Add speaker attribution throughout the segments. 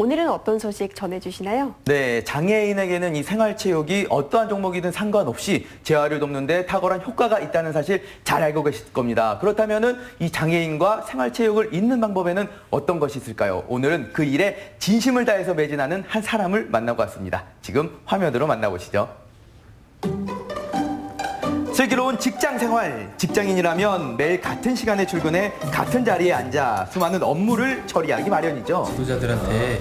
Speaker 1: 오늘은 어떤 소식 전해주시나요?
Speaker 2: 네, 장애인에게는 이 생활체육이 어떠한 종목이든 상관없이 재활을 돕는 데 탁월한 효과가 있다는 사실 잘 알고 계실 겁니다. 그렇다면은 이 장애인과 생활체육을 잇는 방법에는 어떤 것이 있을까요? 오늘은 그 일에 진심을 다해서 매진하는 한 사람을 만나고 왔습니다. 지금 화면으로 만나보시죠. 슬기로운 직장 생활. 직장인이라면 매일 같은 시간에 출근해 같은 자리에 앉아 수많은 업무를 처리하기 마련이죠.
Speaker 3: 지도자들한테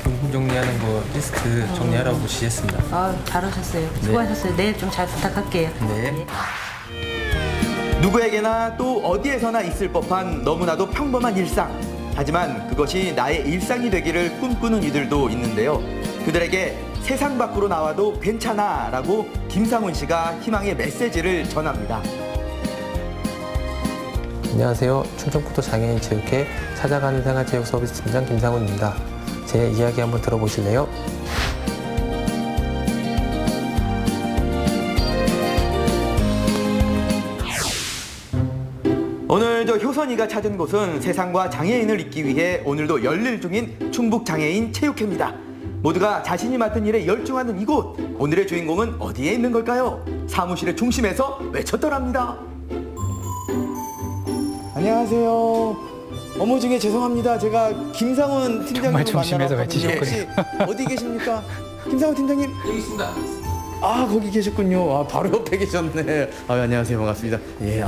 Speaker 3: 공분 정리하는 거 리스트 정리하라고 지시했습니다.
Speaker 4: 아, 잘하셨어요. 수고하셨어요. 내일 좀 잘 부탁할게요.
Speaker 3: 네.
Speaker 2: 누구에게나 또 어디에서나 있을 법한 너무나도 평범한 일상. 하지만 그것이 나의 일상이 되기를 꿈꾸는 이들도 있는데요. 그들에게 세상 밖으로 나와도 괜찮아 라고 김상훈 씨가 희망의 메시지를 전합니다.
Speaker 5: 안녕하세요. 충청북도 장애인 체육회 찾아가는 생활체육 서비스 팀장 김상훈입니다. 제 이야기 한번 들어보실래요?
Speaker 2: 오늘 저 효선이가 찾은 곳은 세상과 장애인을 잇기 위해 오늘도 열일 중인 충북장애인 체육회입니다. 모두가 자신이 맡은 일에 열중하는 이곳. 오늘의 주인공은 어디에 있는 걸까요? 사무실의 중심에서 외쳤더랍니다. 안녕하세요. 업무 중에 죄송합니다. 제가 김상훈 팀장님을 만나러 왔거든요. 혹시 어디 계십니까? 김상훈 팀장님.
Speaker 3: 여기 있습니다.
Speaker 2: 아, 거기 계셨군요. 아, 바로 옆에 계셨네. 아, 안녕하세요. 반갑습니다. 예,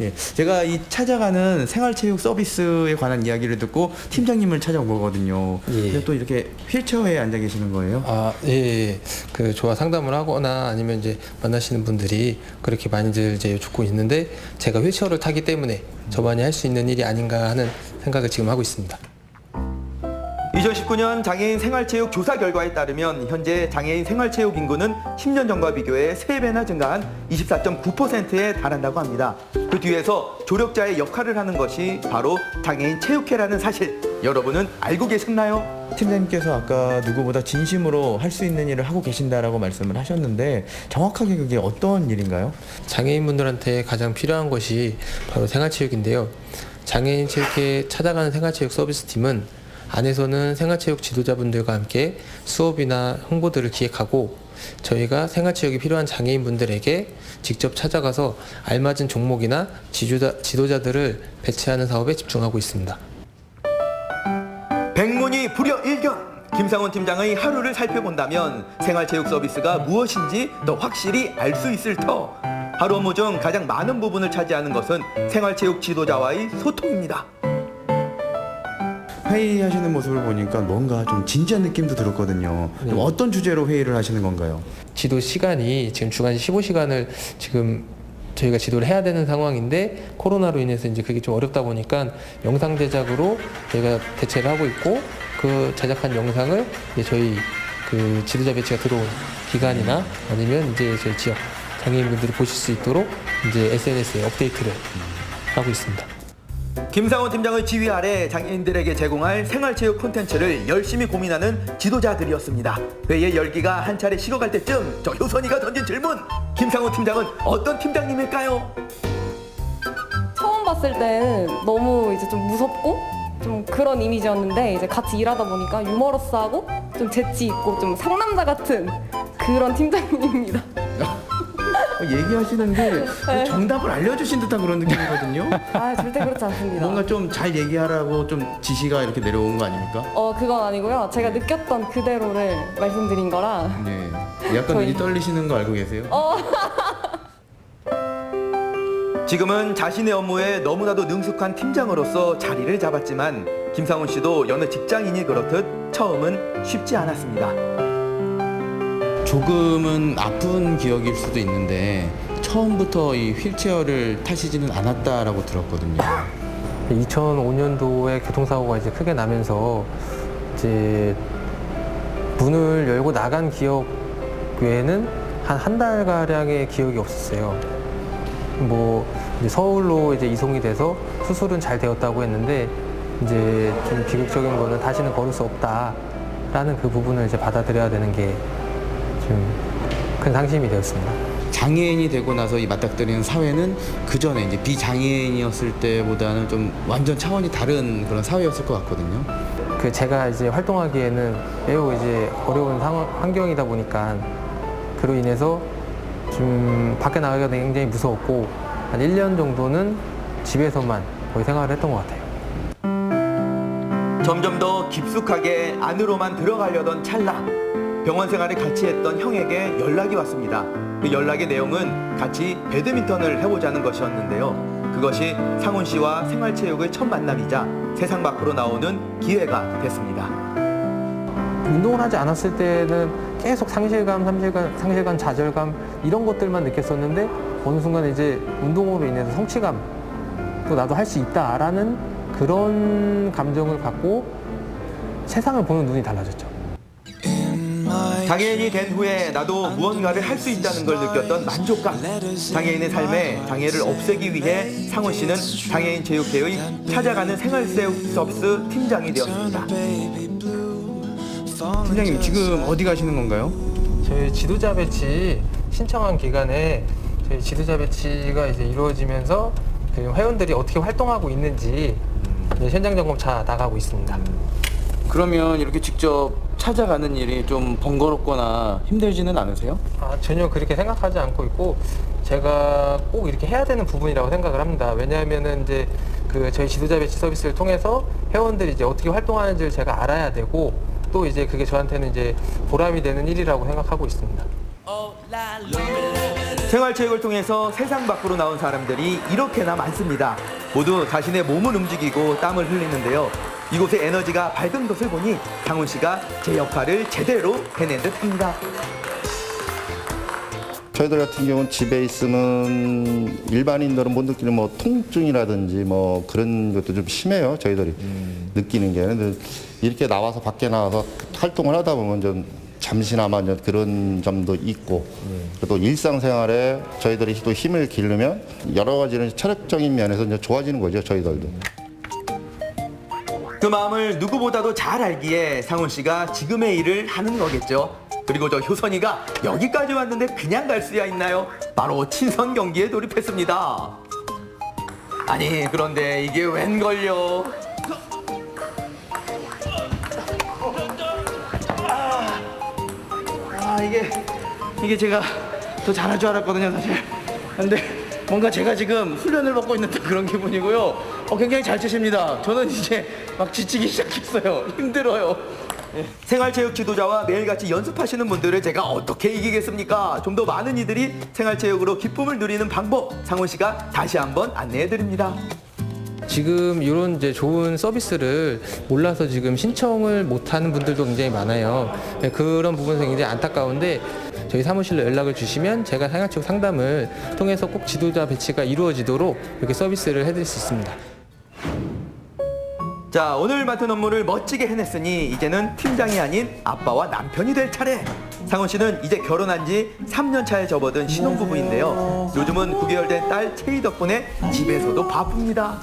Speaker 2: 예. 제가 이 찾아가는 생활체육 서비스에 관한 이야기를 듣고 팀장님을 찾아온 거거든요.
Speaker 5: 예.
Speaker 2: 근데 또 이렇게 휠체어에 앉아 계시는 거예요?
Speaker 5: 아, 예. 그 조화 상담을 하거나 아니면 이제 만나시는 분들이 그렇게 많이들 이제 여쭙고 있는데 제가 휠체어를 타기 때문에 저만이 할 수 있는 일이 아닌가 하는 생각을 지금 하고 있습니다.
Speaker 2: 2019년 장애인 생활체육 조사 결과에 따르면 현재 장애인 생활체육 인구는 10년 전과 비교해 3배나 증가한 24.9%에 달한다고 합니다. 그 뒤에서 조력자의 역할을 하는 것이 바로 장애인 체육회라는 사실, 여러분은 알고 계셨나요? 팀장님께서 아까 누구보다 진심으로 할 수 있는 일을 하고 계신다라고 말씀을 하셨는데 정확하게 그게 어떤 일인가요?
Speaker 5: 장애인분들한테 가장 필요한 것이 바로 생활체육인데요. 장애인 체육회 찾아가는 생활체육 서비스팀은 안에서는 생활체육 지도자분들과 함께 수업이나 홍보들을 기획하고 저희가 생활체육이 필요한 장애인분들에게 직접 찾아가서 알맞은 종목이나 지도자들을 배치하는 사업에 집중하고 있습니다.
Speaker 2: 백문이 불여일견! 김상훈 팀장의 하루를 살펴본다면 생활체육 서비스가 무엇인지 더 확실히 알 수 있을 터. 하루 업무 중 가장 많은 부분을 차지하는 것은 생활체육 지도자와의 소통입니다. 회의하시는 모습을 보니까 뭔가 좀 진지한 느낌도 들었거든요. 좀 어떤 주제로 회의를 하시는 건가요?
Speaker 5: 지도 시간이 지금 주간 15시간을 지금 저희가 지도를 해야 되는 상황인데 코로나로 인해서 이제 그게 좀 어렵다 보니까 영상 제작으로 저희가 대체를 하고 있고 그 제작한 영상을 이제 저희 그 지도자 배치가 들어온 기관이나 아니면 이제 저희 지역 장애인분들이 보실 수 있도록 이제 SNS에 업데이트를 하고 있습니다.
Speaker 2: 김상훈 팀장의 지휘 아래 장애인들에게 제공할 생활체육 콘텐츠를 열심히 고민하는 지도자들이었습니다. 회의의 열기가 한 차례 식어갈 때쯤 저 효선이가 던진 질문! 김상훈 팀장은 어떤 팀장님일까요?
Speaker 6: 처음 봤을 때는 너무 이제 좀 무섭고 좀 그런 이미지였는데 이제 같이 일하다 보니까 유머러스하고 좀 재치 있고 좀 상남자 같은 그런 팀장님입니다.
Speaker 2: 얘기하시는 게 정답을 알려주신 듯한 그런 느낌이거든요.
Speaker 6: 아, 절대 그렇지 않습니다.
Speaker 2: 뭔가 좀 잘 얘기하라고 좀 지시가 이렇게 내려온 거 아닙니까?
Speaker 6: 그건 아니고요. 제가 느꼈던 그대로를 말씀드린 거라.
Speaker 2: 네. 약간
Speaker 6: 저희-
Speaker 2: 눈이 떨리시는 거 알고 계세요? 지금은 자신의 업무에 너무나도 능숙한 팀장으로서 자리를 잡았지만 김상훈 씨도 여느 직장인이 그렇듯 처음은 쉽지 않았습니다.
Speaker 7: 조금은 아픈 기억일 수도 있는데 처음부터 이 휠체어를 타시지는 않았다라고 들었거든요.
Speaker 5: 2005년도에 교통사고가 이제 크게 나면서 이제 문을 열고 나간 기억 외에는 한 달가량의 기억이 없었어요. 뭐 이제 서울로 이제 이송이 돼서 수술은 잘 되었다고 했는데 이제 좀 비극적인 거는 다시는 걸을 수 없다라는 그 부분을 이제 받아들여야 되는 게 좀 큰 상심이 되었습니다.
Speaker 7: 장애인이 되고 나서 이 맞닥뜨리는 사회는 그 전에 이제 비장애인이었을 때보다는 좀 완전 차원이 다른 그런 사회였을 것 같거든요.
Speaker 5: 제가 이제 활동하기에는 매우 이제 어려운 환경이다 보니까 그로 인해서 좀 밖에 나가기가 굉장히 무서웠고 한 1년 정도는 집에서만 거의 생활을 했던 것 같아요.
Speaker 2: 점점 더 깊숙하게 안으로만 들어가려던 찰나 병원 생활을 같이 했던 형에게 연락이 왔습니다. 그 연락의 내용은 같이 배드민턴을 해보자는 것이었는데요. 그것이 상훈 씨와 생활체육의 첫 만남이자 세상 밖으로 나오는 기회가 됐습니다.
Speaker 5: 운동을 하지 않았을 때는 계속 상실감, 좌절감 이런 것들만 느꼈었는데 어느 순간 이제 운동으로 인해서 성취감, 또 나도 할 수 있다라는 그런 감정을 갖고 세상을 보는 눈이 달라졌죠.
Speaker 2: 장애인이 된 후에 나도 무언가를 할 수 있다는 걸 느꼈던 만족감. 장애인의 삶에 장애를 없애기 위해 상훈 씨는 장애인 체육회의 찾아가는 생활서비스 팀장이 되었습니다.
Speaker 8: 팀장님 지금 어디 가시는 건가요?
Speaker 5: 저희 지도자 배치 신청한 기간에 저희 지도자 배치가 이제 이루어지면서 그 회원들이 어떻게 활동하고 있는지 이제 현장 점검 차 나가고 있습니다.
Speaker 7: 그러면 이렇게 직접 찾아가는 일이 좀 번거롭거나 힘들지는 않으세요?
Speaker 5: 전혀 그렇게 생각하지 않고 있고 제가 꼭 이렇게 해야 되는 부분이라고 생각을 합니다. 왜냐하면은 이제 그 저희 지도자 배치 서비스를 통해서 회원들이 이제 어떻게 활동하는지를 제가 알아야 되고 또 이제 그게 저한테는 이제 보람이 되는 일이라고 생각하고 있습니다.
Speaker 2: 생활체육을 통해서 세상 밖으로 나온 사람들이 이렇게나 많습니다. 모두 자신의 몸을 움직이고 땀을 흘리는데요. 이곳의 에너지가 밝은 것을 보니 상훈 씨가 제 역할을 제대로 해낸 듯합니다.
Speaker 9: 저희들 같은 경우는 집에 있으면 일반인들은 못 느끼는 뭐 통증이라든지 뭐 그런 것도 좀 심해요. 저희들이 느끼는 게. 근데 이렇게 나와서 밖에 나와서 활동을 하다 보면 좀 잠시나마 좀 그런 점도 있고 또 일상생활에 저희들이 또 힘을 기르면 여러 가지는 체력적인 면에서 이제 좋아지는 거죠. 저희들도.
Speaker 2: 그 마음을 누구보다도 잘 알기에 상훈 씨가 지금의 일을 하는 거겠죠. 그리고 저 효선이가 여기까지 왔는데 그냥 갈 수야 있나요? 바로 친선 경기에 돌입했습니다. 아니 그런데 이게 웬걸요?
Speaker 8: 이게 제가 더 잘할 줄 알았거든요 사실. 근데 뭔가 제가 지금 훈련을 받고 있는 그런 기분이고요. 굉장히 잘 치십니다. 저는 이제 막 지치기 시작했어요. 힘들어요.
Speaker 2: 생활체육 지도자와 매일같이 연습하시는 분들을 제가 어떻게 이기겠습니까? 좀 더 많은 이들이 생활체육으로 기쁨을 누리는 방법 상훈 씨가 다시 한번 안내해 드립니다.
Speaker 5: 지금 이런 이제 좋은 서비스를 몰라서 지금 신청을 못하는 분들도 굉장히 많아요. 그런 부분에서 굉장히 안타까운데 저희 사무실로 연락을 주시면 제가 생활체육 상담을 통해서 꼭 지도자 배치가 이루어지도록 이렇게 서비스를 해드릴 수 있습니다.
Speaker 2: 자, 오늘 맡은 업무를 멋지게 해냈으니 이제는 팀장이 아닌 아빠와 남편이 될 차례. 상훈 씨는 이제 결혼한 지 3년 차에 접어든 신혼부부인데요. 요즘은 9개월 된 딸 채희 덕분에 집에서도 바쁩니다.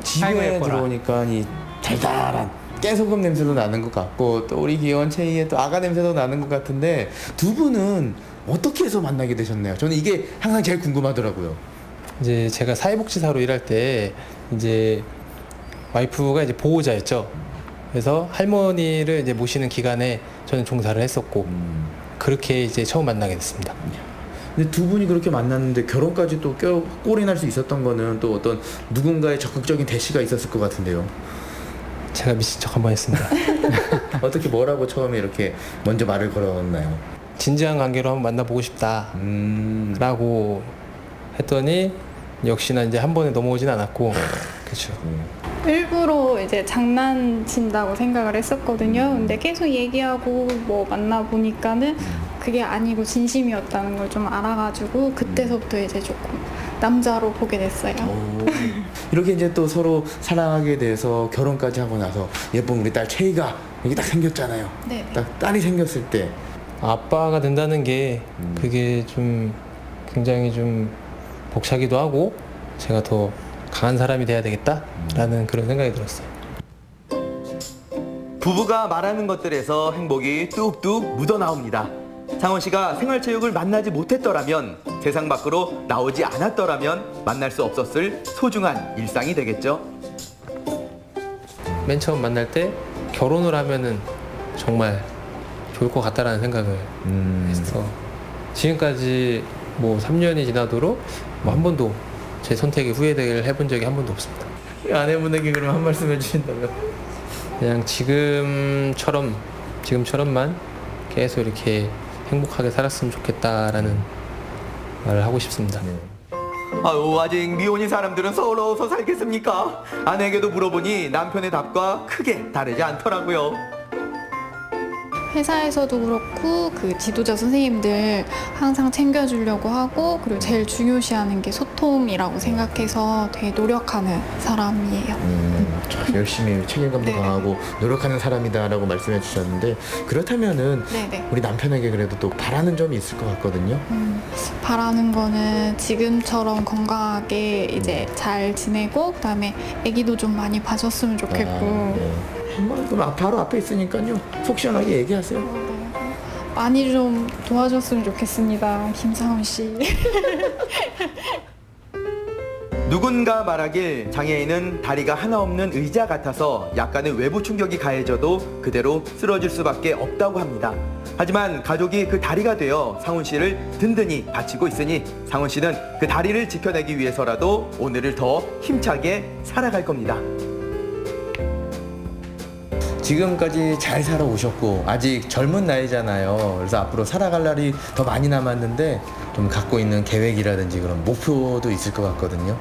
Speaker 7: 집에 들어오니까 이 달달한 깨소금 냄새도 나는 것 같고 또 우리 귀여운 채희의 또 아가 냄새도 나는 것 같은데 두 분은 어떻게 해서 만나게 되셨나요? 저는 이게 항상 제일 궁금하더라고요.
Speaker 5: 이제 제가 사회복지사로 일할 때 이제 와이프가 이제 보호자였죠. 그래서 할머니를 이제 모시는 기간에 저는 종사를 했었고 그렇게 이제 처음 만나게 됐습니다.
Speaker 7: 근데 두 분이 그렇게 만났는데 결혼까지 또 꼴이 날 수 있었던 거는 또 어떤 누군가의 적극적인 대시가 있었을 것 같은데요.
Speaker 5: 제가 미친 척 한번 했습니다.
Speaker 7: 어떻게 뭐라고 처음에 이렇게 먼저 말을 걸었나요?
Speaker 5: 진지한 관계로 한번 만나보고 싶다 라고 했더니 역시나 이제 한 번에 넘어오진 않았고 그렇죠.
Speaker 10: 일부러 이제 장난친다고 생각을 했었거든요. 근데 계속 얘기하고 뭐 만나보니까는 그게 아니고 진심이었다는 걸 좀 알아가지고 그때서부터 이제 조금 남자로 보게 됐어요.
Speaker 7: 이렇게 이제 또 서로 사랑하게 돼서 결혼까지 하고 나서 예쁜 우리 딸 채희가 이렇게 딱 생겼잖아요.
Speaker 10: 네.
Speaker 7: 딱 딸이 생겼을 때
Speaker 5: 아빠가 된다는 게 그게 좀 굉장히 좀 벅차기도 하고 제가 더 강한 사람이 돼야 되겠다라는 그런 생각이 들었어요.
Speaker 2: 부부가 말하는 것들에서 행복이 뚝뚝 묻어나옵니다. 상훈 씨가 생활체육을 만나지 못했더라면, 세상 밖으로 나오지 않았더라면 만날 수 없었을 소중한 일상이 되겠죠.
Speaker 3: 맨 처음 만날 때 결혼을 하면은 정말 좋을 것 같다라는 생각을 했어. 지금까지 뭐 3년이 지나도록 뭐 한 번도 제 선택에 후회를 해본 적이 한 번도 없습니다.
Speaker 7: 아내분에게 그럼 한 말씀 해주신다면?
Speaker 3: 그냥 지금처럼만 계속 이렇게 행복하게 살았으면 좋겠다라는 말을 하고 싶습니다.
Speaker 2: 아유, 아직 미혼인 사람들은 서러워서 살겠습니까? 아내에게도 물어보니 남편의 답과 크게 다르지 않더라고요.
Speaker 10: 회사에서도 그렇고 그 지도자 선생님들 항상 챙겨주려고 하고 그리고 제일 중요시하는 게 소통이라고 생각해서 되게 노력하는 사람이에요.
Speaker 7: 열심히 책임감도
Speaker 10: 네네.
Speaker 7: 강하고 노력하는 사람이다라고 말씀해 주셨는데 그렇다면은
Speaker 10: 네네.
Speaker 7: 우리 남편에게 그래도 또 바라는 점이 있을 것 같거든요.
Speaker 10: 바라는 거는 지금처럼 건강하게 이제 잘 지내고 그다음에 아기도 좀 많이 봐줬으면 좋겠고
Speaker 7: 그럼 바로 앞에 있으니까요. 속 시원하게 얘기하세요.
Speaker 10: 많이 좀 도와줬으면 좋겠습니다. 김상훈 씨.
Speaker 2: 누군가 말하길 장애인은 다리가 하나 없는 의자 같아서 약간의 외부 충격이 가해져도 그대로 쓰러질 수밖에 없다고 합니다. 하지만 가족이 그 다리가 되어 상훈 씨를 든든히 받치고 있으니 상훈 씨는 그 다리를 지켜내기 위해서라도 오늘을 더 힘차게 살아갈 겁니다.
Speaker 7: 지금까지 잘 살아오셨고 아직 젊은 나이잖아요. 그래서 앞으로 살아갈 날이 더 많이 남았는데 좀 갖고 있는 계획이라든지 그런 목표도 있을 것 같거든요.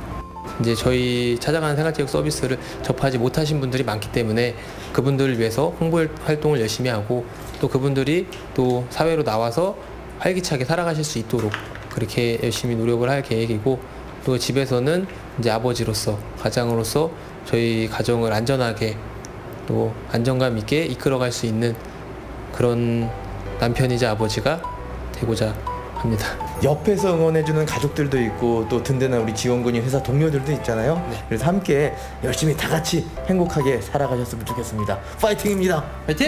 Speaker 3: 이제 저희 찾아가는 생활체육 서비스를 접하지 못하신 분들이 많기 때문에 그분들을 위해서 홍보 활동을 열심히 하고 또 그분들이 또 사회로 나와서 활기차게 살아가실 수 있도록 그렇게 열심히 노력을 할 계획이고 또 집에서는 이제 아버지로서 가장으로서 저희 가정을 안전하게 또 안정감 있게 이끌어갈 수 있는 그런 남편이자 아버지가 되고자 합니다.
Speaker 7: 옆에서 응원해주는 가족들도 있고 또 든든한 우리 지원군인 회사 동료들도 있잖아요. 그래서 함께 열심히 다 같이 행복하게 살아가셨으면 좋겠습니다. 파이팅입니다.
Speaker 3: 화이팅!